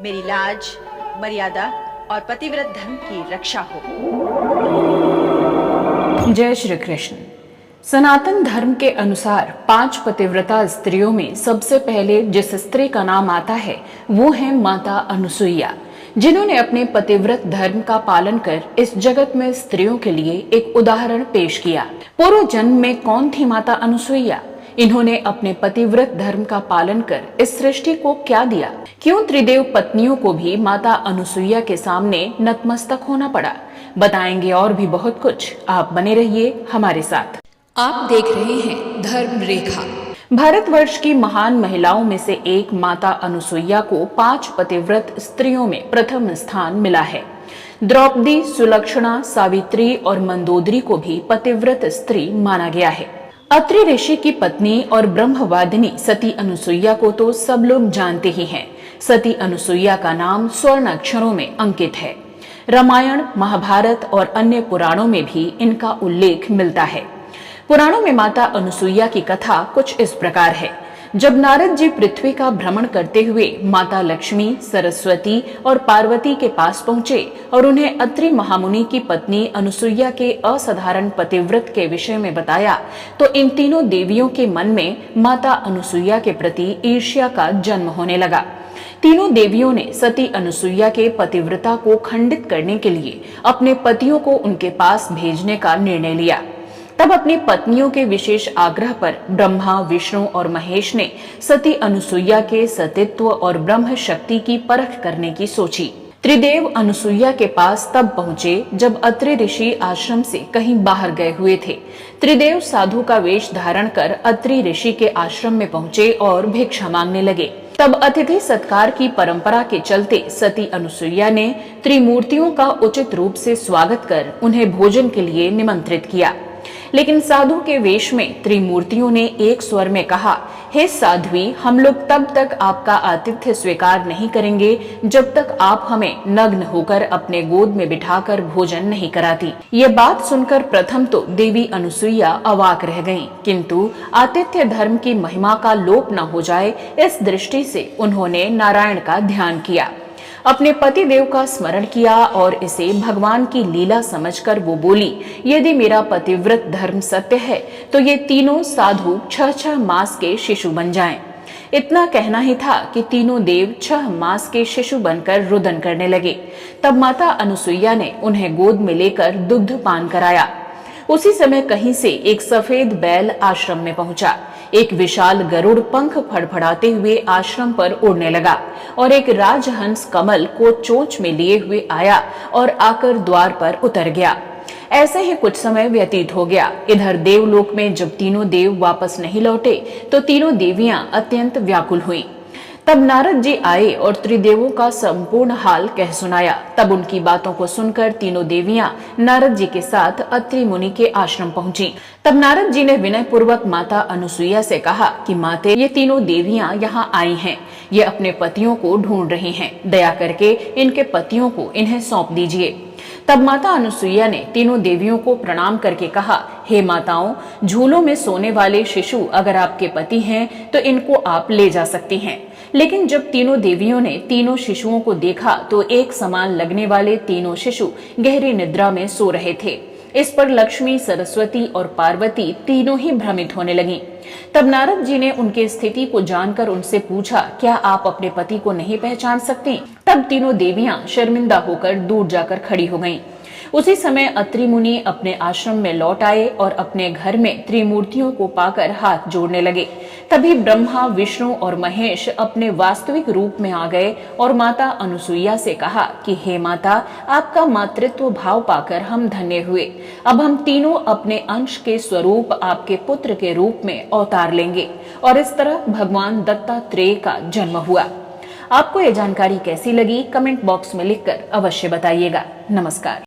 मेरी लाज, मर्यादा और पतिव्रत धर्म की रक्षा हो। जय श्री कृष्ण। सनातन धर्म के अनुसार 5 पतिव्रता स्त्रियों में सबसे पहले जिस स्त्री का नाम आता है वो है माता अनुसुईया, जिन्होंने अपने पतिव्रत धर्म का पालन कर इस जगत में स्त्रियों के लिए एक उदाहरण पेश किया। पूर्व जन्म में कौन थी माता अनुसुईया? इन्होंने अपने पतिव्रत धर्म का पालन कर इस सृष्टि को क्या दिया? क्यों त्रिदेव पत्नियों को भी माता अनुसुईया के सामने नतमस्तक होना पड़ा? बताएंगे और भी बहुत कुछ। आप बने रहिए हमारे साथ। आप देख रहे हैं धर्म रेखा। भारतवर्ष की महान महिलाओं में से एक माता अनुसुईया को 5 पतिव्रत स्त्रियों में प्रथम स्थान मिला है। द्रौपदी, सुलक्षणा, सावित्री और मंदोदरी को भी पतिव्रत स्त्री माना गया है। अत्रि ऋषि की पत्नी और ब्रह्मवादिनी सती अनुसुईया को तो सब लोग जानते ही हैं। सती अनुसुईया का नाम स्वर्ण अक्षरों में अंकित है। रामायण, महाभारत और अन्य पुराणों में भी इनका उल्लेख मिलता है। पुराणों में माता अनुसुईया की कथा कुछ इस प्रकार है। जब नारद जी पृथ्वी का भ्रमण करते हुए माता लक्ष्मी, सरस्वती और पार्वती के पास पहुंचे और उन्हें अत्रि महामुनि की पत्नी अनुसुईया के असाधारण पतिव्रत के विषय में बताया, तो इन तीनों देवियों के मन में माता अनुसुईया के प्रति ईर्ष्या का जन्म होने लगा। तीनों देवियों ने सती अनुसुईया के पतिव्रता को खंडित करने के लिए अपने पतियों को उनके पास भेजने का निर्णय लिया। तब अपनी पत्नियों के विशेष आग्रह पर ब्रह्मा, विष्णु और महेश ने सती अनुसुईया के सतीत्व और ब्रह्म शक्ति की परख करने की सोची। त्रिदेव अनुसुईया के पास तब पहुंचे जब अत्रि ऋषि आश्रम से कहीं बाहर गए हुए थे। त्रिदेव साधु का वेश धारण कर अत्रि ऋषि के आश्रम में पहुंचे और भिक्षा मांगने लगे। तब अतिथि सत्कार की परंपरा के चलते सती अनुसुईया ने त्रिमूर्तियों का उचित रूप से स्वागत कर उन्हें भोजन के लिए निमंत्रित किया। लेकिन साधु के वेश में त्रिमूर्तियों ने एक स्वर में कहा, हे साध्वी, हम लोग तब तक आपका आतिथ्य स्वीकार नहीं करेंगे जब तक आप हमें नग्न होकर अपने गोद में बिठाकर भोजन नहीं कराती। ये बात सुनकर प्रथम तो देवी अनुसुईया अवाक रह गईं, किंतु आतिथ्य धर्म की महिमा का लोप न हो जाए इस दृष्टि से उन्होंने नारायण का ध्यान किया, अपने पति देव का स्मरण किया और इसे भगवान की लीला समझकर वो बोली, यदि मेरा पतिव्रत धर्म सत्य है तो ये तीनों साधु 6 मास के शिशु बन जाएं। इतना कहना ही था कि तीनों देव 6 मास के शिशु बनकर रुदन करने लगे। तब माता अनुसुईया ने उन्हें गोद में लेकर दुग्ध पान कराया। उसी समय कहीं से एक सफेद बैल आश्रम में पहुंचा। एक विशाल गरुड़ पंख फड़फड़ाते हुए आश्रम पर उड़ने लगा और एक राजहंस कमल को चोंच में लिए हुए आया और आकर द्वार पर उतर गया। ऐसे ही कुछ समय व्यतीत हो गया। इधर देवलोक में जब तीनों देव वापस नहीं लौटे तो तीनों देवियां अत्यंत व्याकुल हुईं। तब नारद जी आए और त्रिदेवों का संपूर्ण हाल कह सुनाया। तब उनकी बातों को सुनकर तीनों देवियां नारद जी के साथ अत्रि मुनि के आश्रम पहुंची। तब नारद जी ने विनय पूर्वक माता अनुसुईया से कहा कि माते, ये तीनों देवियां यहाँ आई हैं। ये अपने पतियों को ढूंढ रही हैं। दया करके इनके पतियों को इन्हें सौंप दीजिए। तब माता अनुसुईया ने तीनों देवियों को प्रणाम करके कहा, हे माताओं, झूलों में सोने वाले शिशु अगर आपके पति हैं तो इनको आप ले जा सकती हैं। लेकिन जब तीनों देवियों ने तीनों शिशुओं को देखा तो एक समान लगने वाले तीनों शिशु गहरी निद्रा में सो रहे थे। इस पर लक्ष्मी, सरस्वती और पार्वती तीनों ही भ्रमित होने लगीं। तब नारद जी ने उनकी स्थिति को जानकर उनसे पूछा, क्या आप अपने पति को नहीं पहचान सकती? तब तीनों देवियां शर्मिंदा होकर दूर जाकर खड़ी हो गईं। उसी समय अत्रि मुनि अपने आश्रम में लौट आए और अपने घर में त्रिमूर्तियों को पाकर हाथ जोड़ने लगे। तभी ब्रह्मा, विष्णु और महेश अपने वास्तविक रूप में आ गए और माता अनुसुईया से कहा कि हे माता, आपका मातृत्व भाव पाकर हम धन्य हुए। अब हम तीनों अपने अंश के स्वरूप आपके पुत्र के रूप में अवतार लेंगे। और इस तरह भगवान दत्तात्रेय का जन्म हुआ। आपको ये जानकारी कैसी लगी? कमेंट बॉक्स में लिखकर अवश्य बताइएगा। नमस्कार।